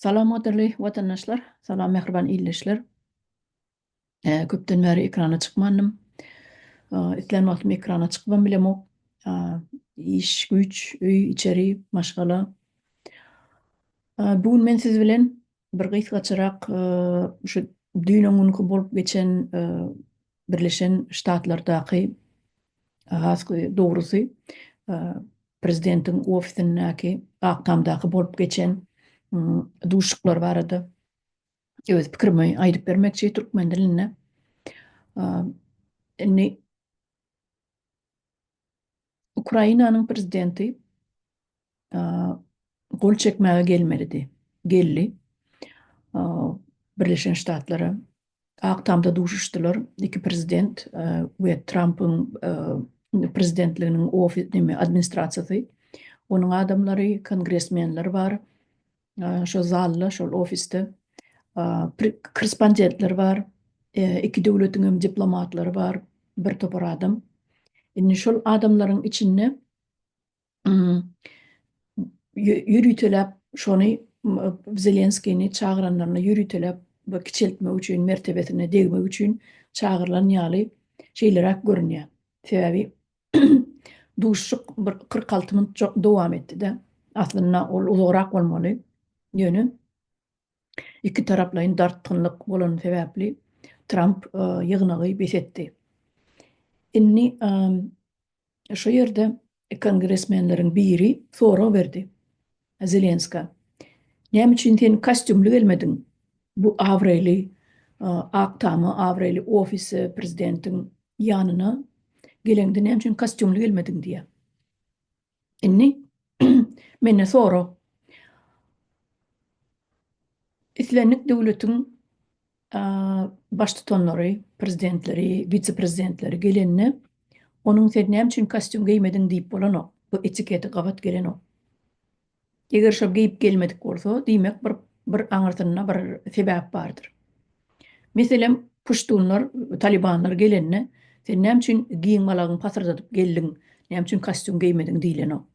Salamatly vatandaşlar, salam mehriban illeşler. Köpden beri ekrana çıkmanım. İtlenmatım ekrana çıkmam bilem o. İş, güç, üy, içeri, maşgala. Bugün men siz bilen bir gıyt gaçarak şu düýnüň bolup geçen Birleşen Ştatlardaki dogrusy prezidentin ofisindäki aktamdaky bolup geçen duşuklar barada. Öz pikirimi aýdyp bermekçi türkmen diline. Inni Ukrainanyň prezidenti gol çekmäge gelmedi. Gelli. Birleşen Ştatlara aktamda duşuşdylar. Iki prezident we Trump'ın prezidentliginiň ofisini administrasiýasy. Onun adamlary, kongresmenler bar. Şo zalda, şol ofiste korrespondentler bar. Iki döwletiň diplomatlary bar. Bir topar adam. Inni şol adamlaryň içinde yürütelep şonu Zelenskiýni çağıranlaryna yürütelep bu kiçiltme üçin mertebesine degme üçin çağırılan ýaly şeýlerak görünýär. Sebäbi duşuk bir 46 minut dowam etdi-de. Aslynda ol uzagrak bolmaly. Ýöne iki taraplaryň dartgynlyk bolan sebäpli Trump ýygnagy besetdi. Inni şo ýerde kongresmenleriň biri soraw berdi Zelenska. Näme üçin sen kostümli gelmedin? Bu awreli aktamy, awreli ofisi prezidentiň ýanyna gelende näme üçin kostümli gelmedin diýe. Inni menne soraw. İslendik döwletiň baş tutanlary, prezidentleri, vice-prezidentleri gelenne onuň sen näme üçin kostüm giýmedin diýip bolan bu etiketi gabat gelen o. Eger şo giýip gelmedik bolsa, diýmek bir aňyrtyna bir sebäp bardyr. Meselem puştunlar, talibanlar gelenne sen näme üçin giýinmalagyň pasardatyp geldiň, näme üçin kostüm giýmediň diýlen o.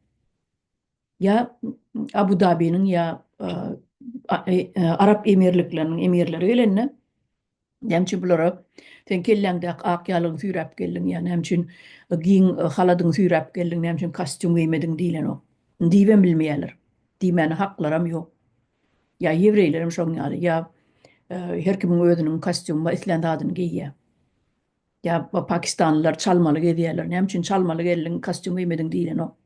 Ya Abu Dhabi'nin ya Arap Emirliklerinin emirleri gelenne näme üçin bulara sen kelläňde ak ýalyň süýräp geldiň ýa näme üçin haladyň süýräp geldiň, näme üçin kostüm giýmediň diýlen o. Diýben bilmeýärler. Diýmäne haklaram ýok. Ya ýewreýlerim şoň ýaly, ya her kimiň özüniň kostümi bar, islendi adyny giýýär. Ya Pakistanlylar çalmaly gezýärler, näme üçin çalmaly geldiň, kostüm giýmediň diýlen o.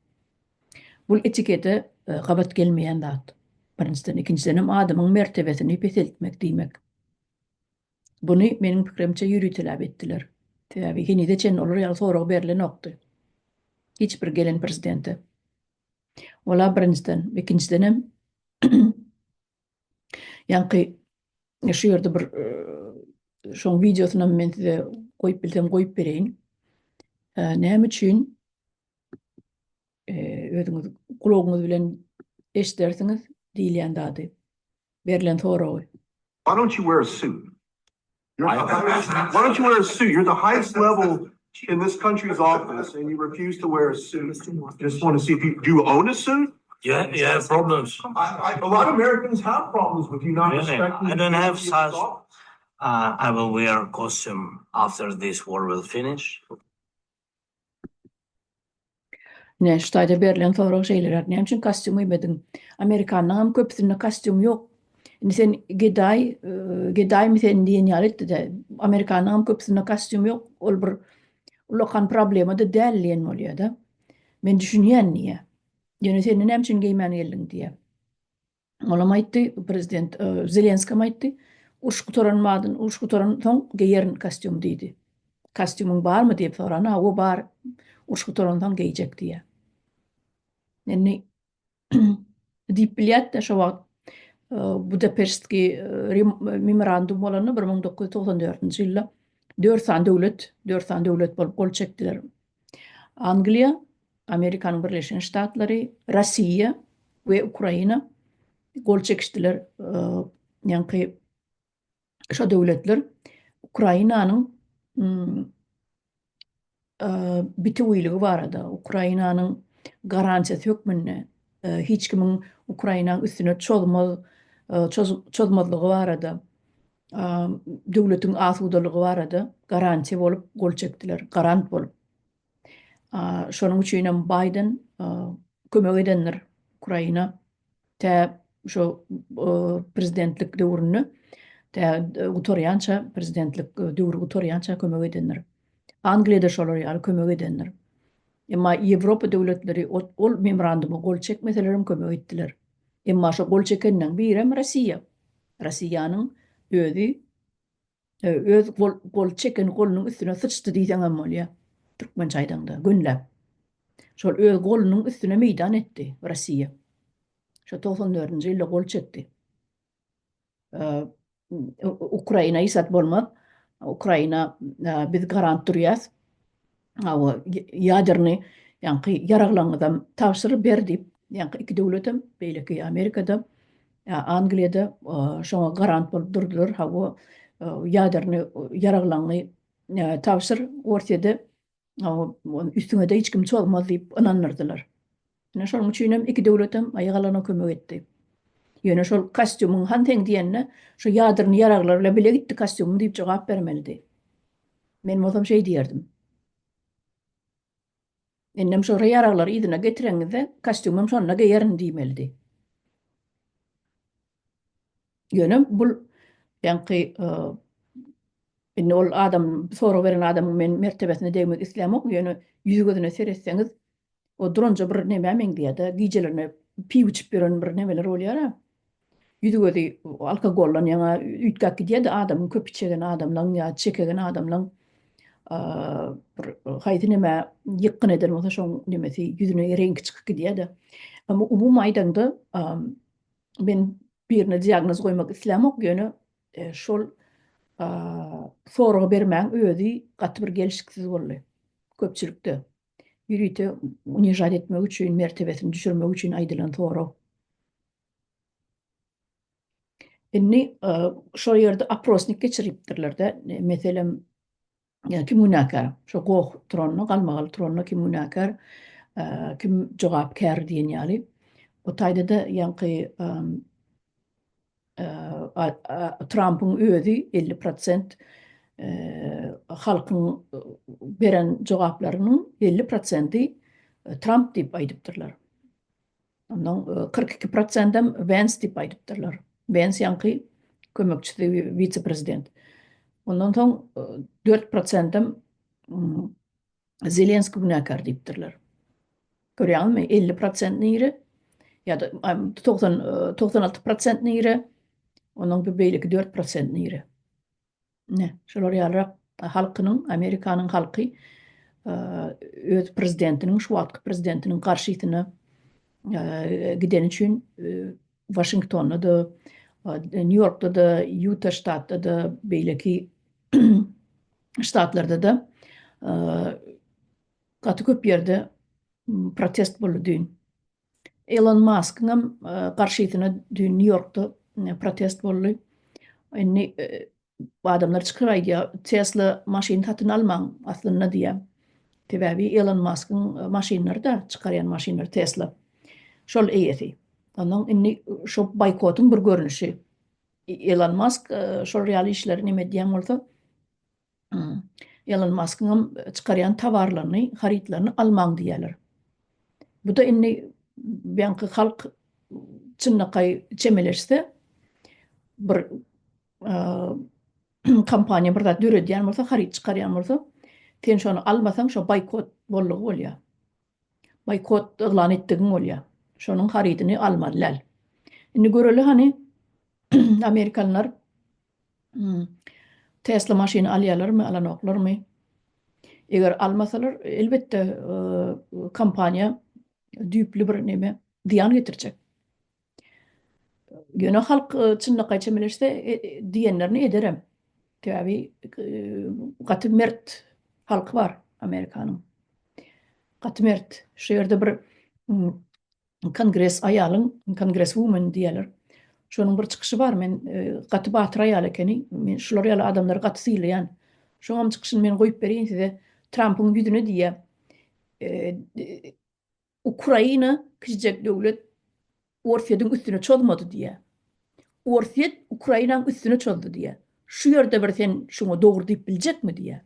Bu etikete gabat gelmeýän zat. Birinciden, ikinciden adamyň mertebesini peseltmek diýmek. Buny meniň pikirimçe ýürütelep etdiler. Sebäbi hini-de çen olar ýaly soraw berilen okdy. Hiç bir gelen prezidenti. Ola birinciden, ikinciden hem ýanky şu ýerde bir şoň videosyna men size goýup bilsem goýup bereýin. Näme üçin özüňiz kulagyňyz bilen eşdersiňiz diýilýän zady. Berilen soraw. Why don't you wear a suit? Why don't you wear a suit? You're the highest level in this country's office, and you refuse to wear a suit. Just want to see if you own a suit. Yeah, you have problems. A lot of Americans have problems with you not Really? respecting. I don't have the such. office. I will wear costume after this war will finish. Ne ştaýda berilen soraw şeýler, näme üçin kostüm giýmediň? Amerikanyň köpüsinde kostüm ýok. Indi sen geday mi sen diýen ýaly Amerikanyň köpüsinde kostüm ýok. Ol bir ulakan problema da dälilen bolýar da. Men düşünýän niýe? Ýöne sen näme üçin giýmän geldiň diýe. Olam aýtdy, prezident Zelenskiy aýtdy, uruşgutoran soň giýerin kostüm diýdi. Kostümüň barmy diýip sorana, o bar, uruşgutorandan giýjek diýe. Indi diýip bilýär da şo wagt Budapeştki memorandum bolany 1994-nji ýylda 4 san döwlet bolup gol çekdiler. Angliýa, Amerikanyň Birleşen Ştatlary, Rossiýa we Ukraina gol çekişdiler. Ýanky şo döwletler Ukrainanyň bitiwiligi barada, Ukrainanyň garansiýasy hökmünde hiç kimiň Ukrainaň üstüne çolmaz, çözmezliği barada, döwletiň asudalygy barada garanti bolup gol çekdiler, garant bolup. Şonuň üçin hem Biden kömek edenler Ukraina tä şo prezidentlik döwrüni tä gutoryança prezidentlik döwrü gutoryança kömek edenler. Angliýada şolar ýaly kömek edenler. Emma Ýewropa döwletleri ol memorandumy gol çekmeselerim kömek etdiler. Emma şo gol çekenden birem Rossiýa. Rossiýanyň öz gol çeken golunyň üstüne sıçdy diýseňem bolýar. Türkmençe aýdanda günläp. Şol öz golunyň üstüne meýdan etdi Rossiýa. Şo 94-nji ýylda gol çekdi. Ukraina isat bolmak. Ukraina biz garant durýas. Ýaderni ýa-ni ýaraglanyňdan tapşyryp berdi. Ýa-ni iki döwletem beýleki Amerikada, Angliýada şoňa garant bolup durdular. Ýaderni ýaraglanyny tapşyr ortada üstüne de hiç kim çolmaz diýip inanyrdylar. Şonuň üçin hem iki döwletem aýygalana kömek etdi. Ýöne şol kostyumyň han teň diýenne şo ýadyryny ýaraglar bilen bile gitdi kostyumum diýip jogap bermelidi. Men bolsam şey diýerdim. Ennem şo ýaraglar ýygyna getireňizde kostyumum şonuna geýerin diýmelidi. Ýöne bul ýa-ni indi ol adam soraw beren adamyň men mertebesine degmek islemok. Ýöne ýüzü gözüne seretseňiz o dronja bir neme men diýär-de gijelerine piw içip beren bir nemeler bolýar. Ýüzü gözü alkogollan ýa-ni üýtgäk diýär-de adamyň köp içegen adamlaryň ýa çekegen adamlaryň haýdy neme ýykyn eder bolsa şoň nemesi ýüzüne renk çykyp gidýär-de. Ama umum aýdanda men birine diagnoz goýmak islemok ýöne şol soraw bermäň özü gaty bir gelişiksiz boldy. Köpçülikde. Ýürüýte unijat etmek üçin, mertebesini düşürmek üçin aýdylan soraw. Indi şol ýerde aprosnik geçiripdirler-de. Meselem kim münäkär, şo goh turanyna, galmagaly turanyna kim münäkär, kim jogapkär diýen ýaly. O taýda da ýa-ni Trump'ın özü 50% halkyň beren jogaplarynyň 50%y Trump diýip aýdypdyrlar. Ondan 42% hem Vance diýip aýdypdyrlar. Vance ýa-ni kömekçisi vice-prezident. Ondan soň 4% hem Zelenski günäkär diýipdirler. Görýärmi? 50% ýeri ýa-da 96% ýeri onun bir beýleki 4% ýeri. Ne? Şolar ýaly halkynyň, Amerikanyň halky öz prezidentiniň, şu wagtky prezidentiniň garşysyna giden üçin Washingtonda da, New York'da da, Utah ştatda da, beýleki ştatlarda da gaty köp ýerde protest boldy dün. Elon Musk'ın hem garşysyna dün New York'da protest boldy. Indi adamlar çykyraýdy, Tesla maşyny satyn almaň aslynda diýär. Tebebi Elon Musk'ın maşynlary da çykarýan maşynlar Tesla. Şol eýeti. Ondan indi şo boykotyň bir görnüşi. Elon Musk şol ýaly işleri nime diýen bolsa, Elon Musk'ın çykarýan tawarlaryny, haritlaryny almaň diýerler. Bu da indi ýa-ni halk çynnakay çemeleşse bir kampanya bir zat döredýän bolsa, harit çykarýan bolsa, sen şonu almasaň şo boykot bollugy bolýar. Boykot eglan etdigiň bolýar. Şonuň harytyny almadylar. Indi göreli hani Amerikanlar Tesla maşyny alýarlarmy, alanoklarmy? Eger almasalar elbetde kampanya düýpli bir neme diýan getirjek. Ýöne halk çynnakay çemeleşse diýenlerini ederem. Tabi gaty mert halk var Amerikanyň. Gaty mert. Şu ýerde bir kongres aýalyň, congresswoman diýerler. Şonuň bir çykyşy bar. Men gaty batyr aýal ekeni, men şular ýaly adamlar gaty sylaýan. Şoňam çykyşyny men goýup berýin size. Trump'ın ýüzüne diýär. Ukraina kiçijek döwlet Orfiýadyň üstüne çolmady diýär. Ortiyet Ukrayna'nın üstüne çoldu diye. Şu yerde bir sen şunu doğru deyip bilecek mi diye.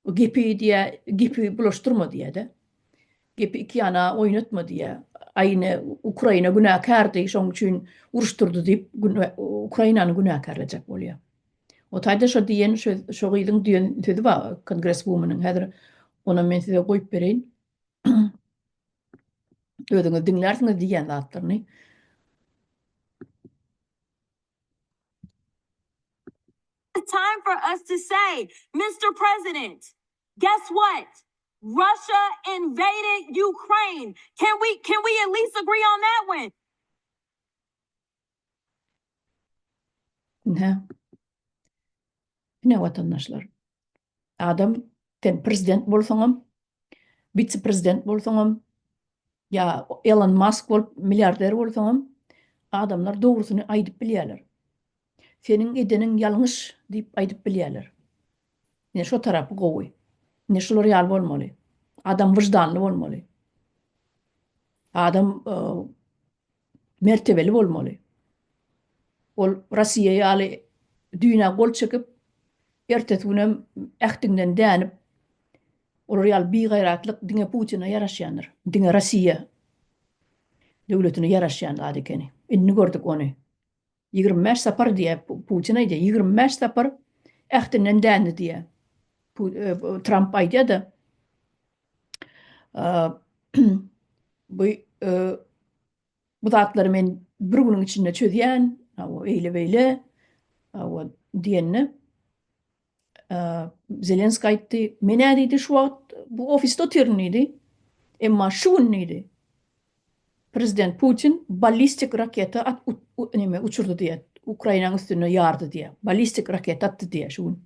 O gepi bulaştırma diye de. Gepi iki yana oynatma diye. Aynı Ukrayna günahkar diye şonun için uruşturdu deyip Ukrayna'nın günahkarlayacak oluyor. O tayda şu diyen şu yılın diyen dedi var Congresswoman'ın hedir ona ben size koyup vereyim. Ödünü dinlersiniz diyen zatlarını. It's time for us to say, Mr. President, guess what? Russia invaded Ukraine. Can we at least agree on that one? Ne vatandaşlar? Adam sen prezident bolsaňam, vice prezident bolsaňam, ya Elon Musk bolup milyarder bolsaňam, adamlar dogrusyny aýdyp bilýärler. Senin edenin ýalňyş diýip aýdyp bilýärler. Ne şu tarapy gowy. Ne şular ýal bolmaly. Adam wyjdanly bolmaly. Adam mertebeli bolmaly. Ol Russiýa ýaly düýnä gol çekip ertesi günem ähtinden dänip olar ýaly bigaýratlyk diňe Putina ýaraşýandyr. Diňe Russiýa döwletine ýaraşýan zat ekeni. Inni gördük ony. 25 sapar diýe Putina diýe 25 sapar ähtinden dändi diýe. Trump aýdýady. Bu zatlary men bir günüň içinde çözýän, eýle-beýle diýenni. Zelenski aýtdy, men nädidi şu wagt bu ofiste oturnydy. Emma şu günnydi. Prezident Putin ballistik raketa uçurdu diýe. Ukraynanyň üstüne ýardy diýe. Ballistik raketa atdy diýe şu gün.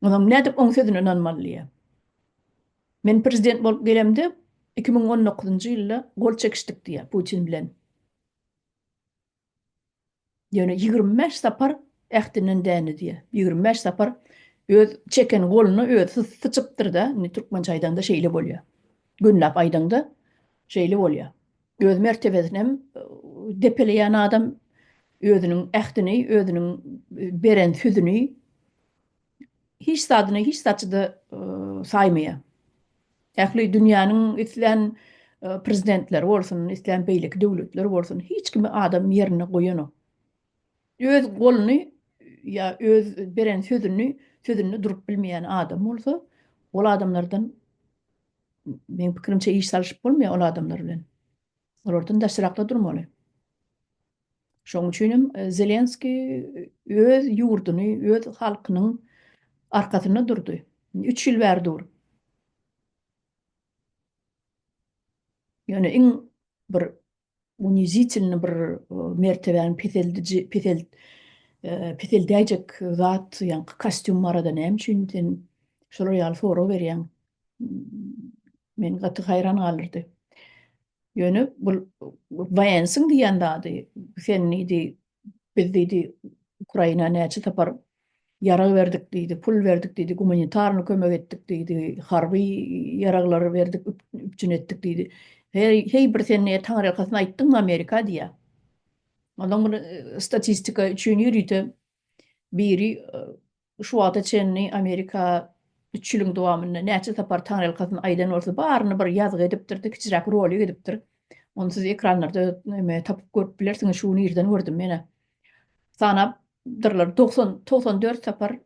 Onam nädip oň sözüne inanmaly. Men prezident bolup gelemde 2019-njy ýylda gol çekişdik diýe Putin bilen. Ýöne 25 sapar ähtinden däni diýe. 25 sapar öz çeken goluny öz sıçypdyr da, türkmençe aýdanda şeýle bolýar. Günläp aýdanda şeýle bolýar. Öz mertebesini depeleýän adam özüniň ähtini, özüniň beren sözüni hiç sadyny hiç saçyda saýmaýar. Ähli dünýäniň islen prezidentleri bolsun, islen beýlik döwletleri bolsun, hiç kimi adam ýerine goýan. Öz goluny ya öz beren sözüni durup bilmeýän adam bolsa, ol adamlardan men pikirimçe iş salyşyp bolmaýar ol adamlar bilen. Olardan daşyrakda durmaly. Şoň üçin Zelenski öz ýurduny, öz halkynyň arkasyna durdy. 3 ýyl bäri dur. Yani en bir unizitilni bir mertebäni peteldäjek zat, yani kostyum arada näme üçin şolar ýaly sora berýän. Men gaty hayran galyrdy. Ýöne bu bayansyň diýen zady, sen nidi biz diýdi Ukraina näçe tapar ýarag berdik diýdi, pul berdik diýdi, humanitarny kömek etdik diýdi, harby ýaraglary berdik, üpjün etdik diýdi. Hey bir sen näme taňar ýalkasyna aýtdyň Amerika diýe. Ondan statistika üçin ýürüýdi. Biri şu wagta çenni Amerika 3 ýylyň dowamynda näçe tapar taňar ýalkasyna aýdan bolsa baryny bir ýazgy edipdir, kiçirak rol edipdir. Onu siz ekranlarda tapıp görüp bilersiňiz, şunu ýerden gördüm mene. Sanap dyrlar 94 sapar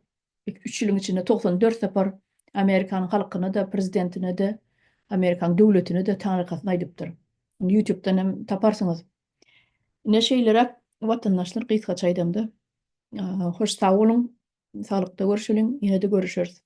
3 ýylyň içinde 94 sapar Amerikanyň halkyna da, prezidentine de, Amerikan döwletine de taňar ýalkasyna aýdypdyr. YouTube'dan hem taparsyňyz. Ne şeýlerek watandaşlar gysgaça aýdamda. Hoş sag bolun, salykda görüşelim, ýene-de görüşeriz.